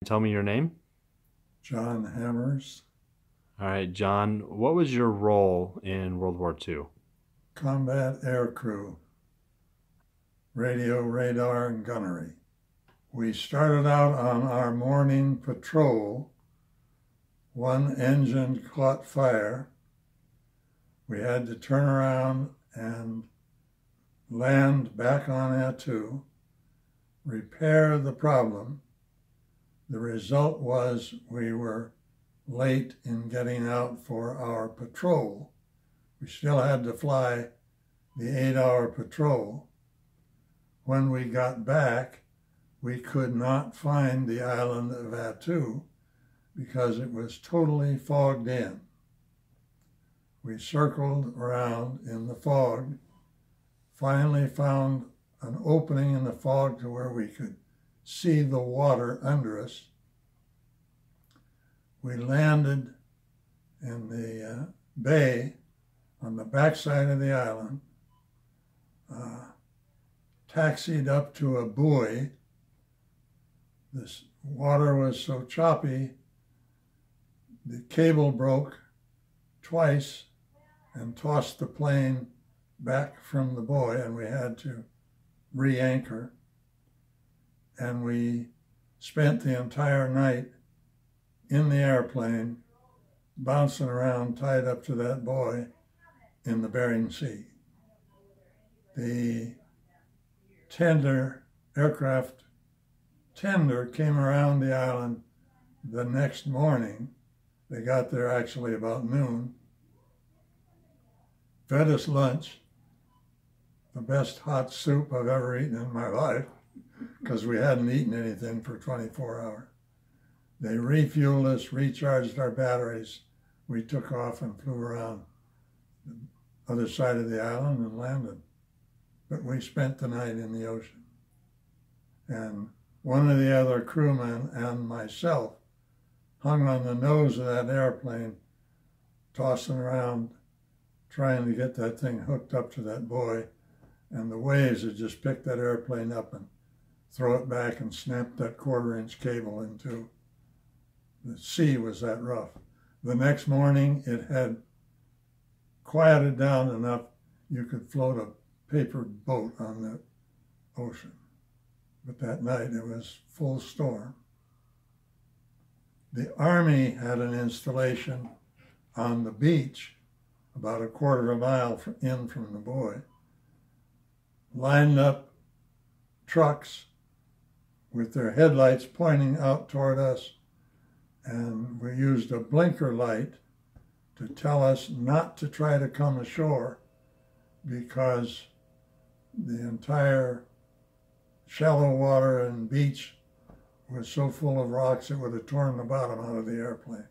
Tell me your name. John Hammers, All right, John, what was your role in World War II? combat aircrew, radio, radar, and gunnery. We started out on our morning patrol. One engine caught fire. We had to turn around and land back on Attu, repair the problem. The result was we were late in getting out for our patrol. We still had to fly the 8-hour patrol. When we got back, we could not find the island of Attu because it was totally fogged in. We circled around in the fog, finally found an opening in the fog to where we could see the water under us. We landed in the bay on the backside of the island, taxied up to a buoy. This water was so choppy, the cable broke twice and tossed the plane back from the buoy, and we had to re-anchor. And we spent the entire night in the airplane, bouncing around, tied up to that buoy in the Bering Sea. The aircraft tender came around the island the next morning. They got there actually about noon, fed us lunch, the best hot soup I've ever eaten in my life, because we hadn't eaten anything for 24 hours. They refueled us, recharged our batteries. We took off and flew around the other side of the island and landed. But we spent the night in the ocean. And one of the other crewmen and myself hung on the nose of that airplane, tossing around, trying to get that thing hooked up to that buoy. And the waves had just picked that airplane up and throw it back and snap that 1/4-inch cable in two. The sea was that rough. The next morning, it had quieted down enough you could float a paper boat on the ocean. But that night, it was full storm. The Army had an installation on the beach about a 1/4 of a mile in from the buoy, lined up trucks with their headlights pointing out toward us, and we used a blinker light to tell us not to try to come ashore because the entire shallow water and beach was so full of rocks it would have torn the bottom out of the airplane.